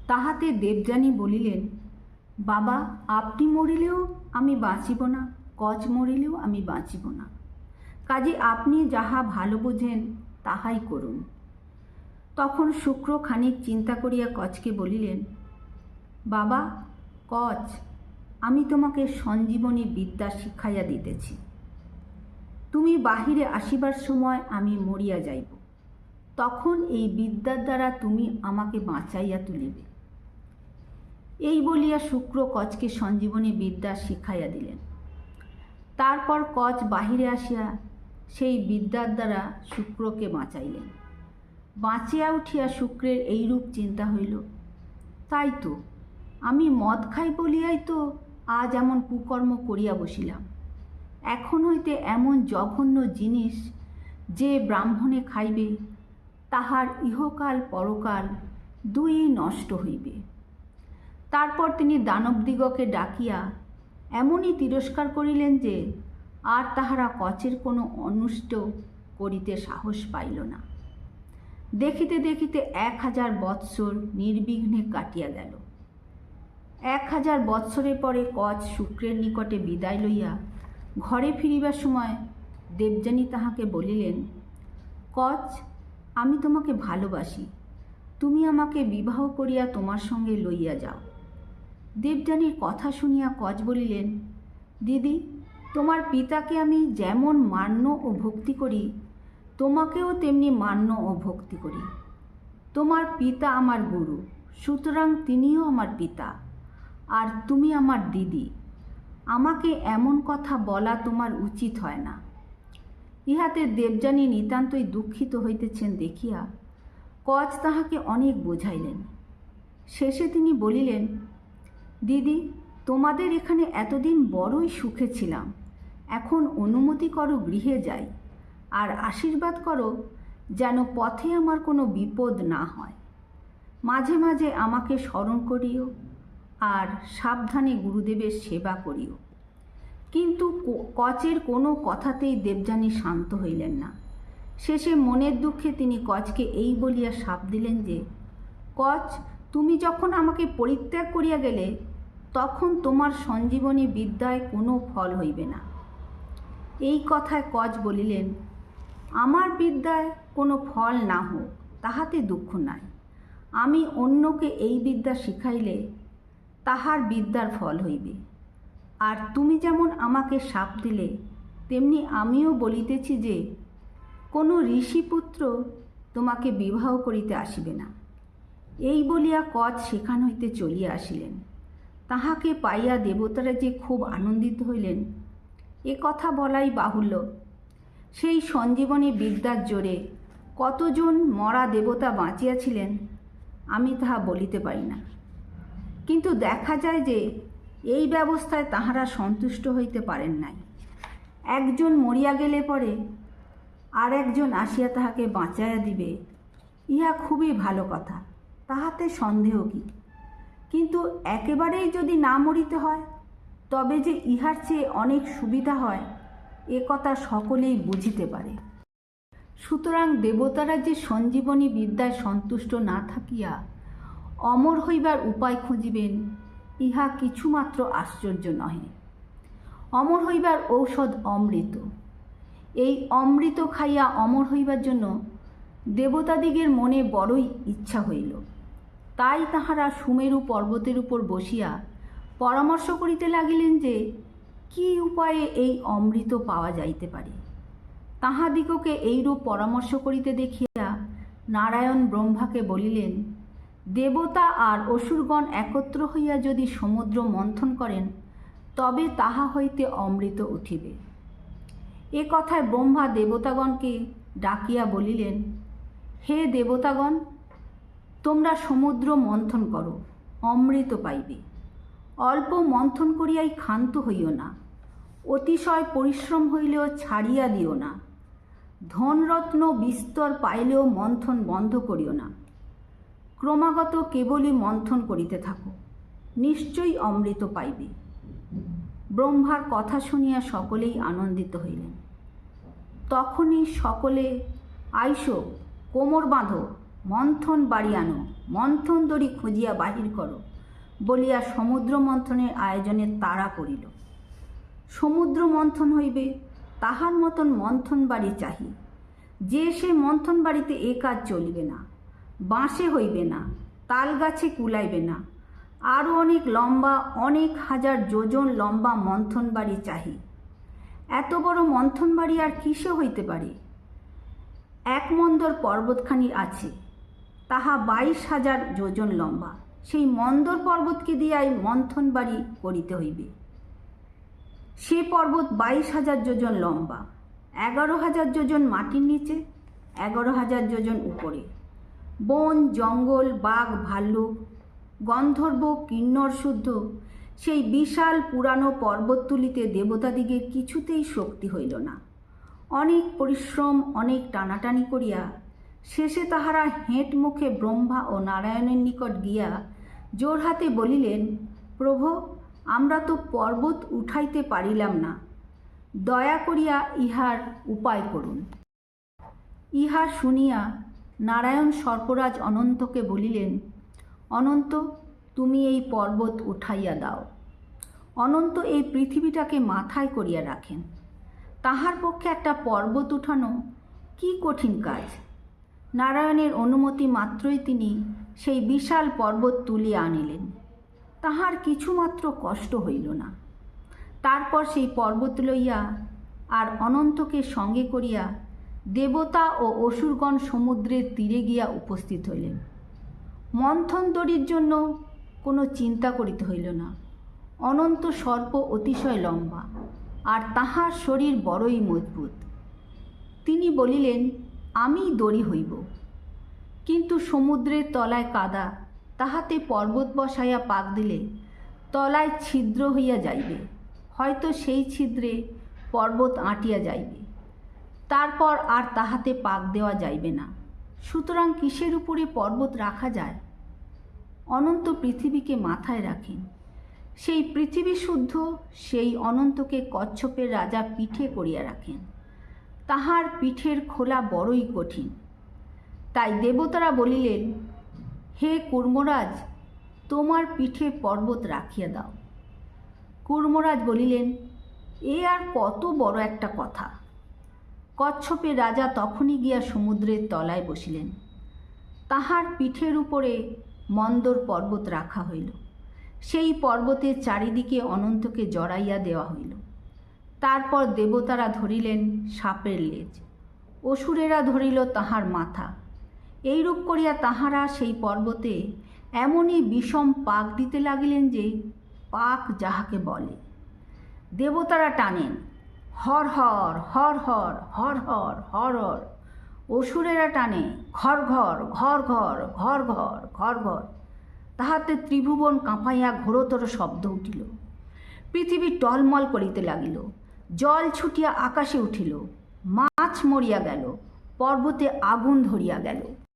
তাহাতে দেবযানী বলিলেন, বাবা আপনি মরিলেও আমি বাঁচিব না, কচ মরিলেও আমি বাঁচিব না, কাজে আপনি যাহা ভালো বোঝেন তাহাই করুন। তখন শুক্র খানিক চিন্তা করিয়া কচকে বলিলেন, বাবা কচ, আমি তোমাকে সঞ্জীবনী বিদ্যা শিখাইয়া দিতেছি। তুমি বাহিরে আসিবার সময় আমি মরিয়া যাইব, তখন এই বিদ্যার দ্বারা তুমি আমাকে বাঁচাইয়া তুলিবে। এই বলিয়া শুক্র কচকে সঞ্জীবনী বিদ্যা শিখাইয়া দিলেন। তারপর কচ বাহিরে আসিয়া সেই বিদ্যার দ্বারা শুক্রকে বাঁচাইলেন। বাঁচিয়া উঠিয়া শুক্রের এইরূপ চিন্তা হইল, তাই তো আমি মদ খাই বলিয়াই তো আজ এমন কুকর্ম করিয়া বসিলাম। এখন হইতে এমন জঘন্য জিনিস যে ব্রাহ্মণে খাইবে, তাহার ইহকাল পরকাল দুই নষ্ট হইবে। তারপর তিনি দানবদিগকে ডাকিয়া এমনই তিরস্কার করিলেন যে আর তাহারা কচের কোনো অনিষ্ট করিতে সাহস পাইল না। দেখিতে দেখিতে 1000 বৎসর নির্বিঘ্নে কাটিয়া গেল। 1000 বৎসরের পরে কচ শুক্রের নিকটে বিদায় লইয়া ঘরে ফিরিবার সময় দেবযানী তাহাকে বলিলেন, কচ, আমি তোমাকে ভালোবাসি, তুমি আমাকে বিবাহ করিয়া তোমার সঙ্গে লইয়া যাও। দেবযানীর কথা শুনিয়া কচ বলিলেন, দিদি, তোমার পিতাকে আমি যেমন মান্য ও ভক্তি করি, তোমাকেও তেমনি মান্য ও ভক্তি করি। তোমার পিতা আমার গুরু, সুতরাং তিনিও আমার পিতা, আর তুমি আমার দিদি। আমাকে এমন কথা বলা তোমার উচিত হয় না। ইহাতে দেবযানী নিতান্তই দুঃখিত হইতেছেন দেখিয়া কচ তাহাকে অনেক বোঝাইলেন। শেষে তিনি বলিলেন, দিদি, তোমাদের এখানে এতদিন বড়ই সুখে ছিলাম, এখন অনুমতি করো গৃহে যাই, আর আশীর্বাদ করো যেন পথে আমার কোনো বিপদ না হয়। মাঝে মাঝে আমাকে স্মরণ করিও, আর সাবধানে গুরুদেবের সেবা করিও। কিন্তু কচের কোনো কথাতেই দেবযানী শান্ত হইলেন না। শেষে মনের দুঃখে তিনি কচকে এই বলিয়া শাপ দিলেন যে, কচ, তুমি যখন আমাকে পরিত্যাগ করিয়া গেলে, তখন তোমার সঞ্জীবনী বিদ্যায় কোনো ফল হইবে না। এই কথায় কচ বলিলেন, আমার বিদ্যায় কোনো ফল না হোক তাহাতে দুঃখ নাই। আমি অন্যকে এই বিদ্যা শিখাইলে তাহার বিদ্যার ফল হইবে। আর তুমি যেমন আমাকে শাপ দিলে, তেমনি আমিও বলিতেছি যে কোনো ঋষিপুত্র তোমাকে বিবাহ করিতে আসিবে না। এই বলিয়া কচ সেখান হইতে চলিয়া আসিলেন। তাহাকে পাইয়া দেবতারা যে খুব আনন্দিত হইলেন, এ কথা বলাই বাহুল্য। সেই সঞ্জীবনী বিদ্যার জোরে কতজন মরা দেবতা বাঁচিয়াছিলেন আমি তাহা বলিতে পারি না। কিন্তু দেখা যায় যে এই ব্যবস্থায় তাহারা সন্তুষ্ট হইতে পারেন নাই। একজন মরিয়া গেলে পরে আর একজন আসিয়া তাহাকে বাঁচাইয়া দিবে, ইহা খুবই ভালো কথা, তাহাতে সন্দেহ কি। কিন্তু একেবারেই যদি না মরিতে হয়, তবে যে ইহার চেয়ে অনেক সুবিধা হয়, এ কথা সকলেই বুঝিতে পারে। সুতরাং দেবতারা যে সঞ্জীবনী বিদ্যায় সন্তুষ্ট না থাকিয়া অমর হইবার উপায় খুঁজিবেন, ইহা কিছুমাত্র আশ্চর্য নহে। অমর হইবার ঔষধ অমৃত। এই অমৃত খাইয়া অমর হইবার জন্য দেবতাদিগের মনে বড়ই ইচ্ছা হইল। তাই তাহারা সুমেরু পর্বতের উপর বসিয়া পরামর্শ করিতে লাগিলেন যে কি উপায়ে এই অমৃত পাওয়া যাইতে পারে। তাহাদিগকে এইরূপ পরামর্শ করিতে দেখিয়া নারায়ণ ব্রহ্মাকে বলিলেন, দেবতা আর অসুরগণ একত্র হইয়া যদি সমুদ্র মন্থন করেন, তবে তাহা হইতে অমৃত উঠিবে। এ কথায় ব্রহ্মা দেবতাগণকে ডাকিয়া বলিলেন, হে দেবতাগণ, তোমরা সমুদ্র মন্থন করো, অমৃত পাইবে। অল্প মন্থন করিয়াই ক্ষান্ত হইও না, অতিশয় পরিশ্রম হইলেও ছাড়িয়া দিও না, ধনরত্ন বিস্তর পাইলেও মন্থন বন্ধ করিও না, ক্রমাগত কেবলই মন্থন করিতে থাকো, নিশ্চয়ই অমৃত পাইবে। ব্রহ্মার কথা শুনিয়া সকলেই আনন্দিত হইলেন। তখনই সকলে, আইসো, কোমর বাঁধো, মন্থন বাড়ি আনো, মন্থন দড়ি খুঁজিয়া বাহির করো বলিয়া সমুদ্র মন্থনের আয়োজনে তাড়া করিল। সমুদ্র মন্থন হইবে, তাহার মতন মন্থন বাড়ি চাহি। যে সে মন্থন বাড়িতে এ কাজ চলিবে না, বাঁশে হইবে না, তাল গাছে কুলাইবে না, আরও অনেক লম্বা, অনেক হাজার যোজন লম্বা মন্থন বাড়ি চাহি। এত বড় মন্থন বাড়ি আর কিসে হইতে পারে? এক মন্দর পর্বতখানি আছে, তাহা 22,000 যোজন লম্বা। সেই মন্দর পর্বতকে দিয়াই মন্থন বাড়ি করিতে হইবে। সে পর্বত 22,000 যোজন লম্বা, 11,000 যোজন মাটির নিচে, 11,000 যোজন উপরে। বন জঙ্গল, বাঘ ভাল্লুক, গন্ধর্ব কিন্নর শুদ্ধ সেই বিশাল পুরানো পর্বত তুলিতে দেবতাদিগের কিছুতেই শক্তি হইল না। অনেক পরিশ্রম, অনেক টানাটানি করিয়া শেষে তাহারা হেঁট মুখে ব্রহ্মা ও নারায়ণের নিকট গিয়া জোর হাতে বলিলেন, প্রভো, আমরা তো পর্বত উঠাইতে পারিলাম না, দয়া করিয়া ইহার উপায় করুন। ইহা শুনিয়া নারায়ণ সর্পরাজ অনন্তকে বলিলেন, অনন্ত, তুমি এই পর্বত উঠাইয়া দাও। অনন্ত এই পৃথিবীটাকে মাথায় করিয়া রাখেন। তাহার পক্ষে একটা পর্বত উঠানো কি কঠিন কাজ। নারায়ণের অনুমতি মাত্রই তিনি সেই বিশাল পর্বত তুলিয়া আনিলেন। তাহার কিছুমাত্র কষ্ট হইল না। তারপর সেই পর্বত লইয়া আর অনন্তকে সঙ্গে করিয়া দেবতা ও অসুরগণ সমুদ্রের তীরে গিয়া উপস্থিত হইলেন। মন্থন দড়ির জন্য কোনো চিন্তা করিতে হইল না। অনন্ত সর্প অতিশয় লম্বা, আর তাহার শরীর বড়ই মজবুত। তিনি বলিলেন, আমি দড়ি হইব। কিন্তু সমুদ্রের তলায় কাদা, তাহাতে পর্বত বসাইয়া পাক দিলে তলায় ছিদ্র হইয়া যাইবে, হয়তো সেই ছিদ্রে পর্বত আঁটিয়া যাইবে, তারপর আর তাহাতে পাক দেওয়া যাইবে না। সুতরাং কিসের উপরে পর্বত রাখা যায়? অনন্ত পৃথিবীকে মাথায় রাখেন। সেই পৃথিবী শুদ্ধ সেই অনন্তকে কচ্ছপের রাজা পিঠে করিয়া রাখেন। তাহার পিঠের খোলা বড়ই কঠিন। তাই দেবতারা বলিলেন, হে কূর্মরাজ, তোমার পিঠে পর্বত রাখিয়া দাও। কূর্মরাজ বলিলেন, এ আর কত বড় একটা কথা। কচ্ছপের রাজা তখনই গিয়া সমুদ্রের তলায় বসিলেন। তাহার পিঠের উপরে মন্দর পর্বত রাখা হইল। সেই পর্বতের চারিদিকে অনন্তকে জড়াইয়া দেওয়া হইল। তারপর দেবতারা ধরিলেন সাপের লেজ, অসুরেরা ধরিল তাহার মাথা। এইরূপ করিয়া তাহারা সেই পর্বতে এমনই বিষম পাক দিতে লাগিলেন যে পাক যাহাকে বলে। দেবতারা টানেন, হর হর হর হর হর হর হর হর। অসুরেরা টানে, ঘর ঘর ঘর ঘর ঘর ঘর ঘর ঘর। তাহাতে ত্রিভুবন কাঁপাইয়া ঘোরতর শব্দ উঠিল। পৃথিবী টলমল করিতে লাগিল। জল ছুটিয়া আকাশে উঠিল। মাছ মরিয়া গেল, পর্বতে আগুন ধরিয়া গেল।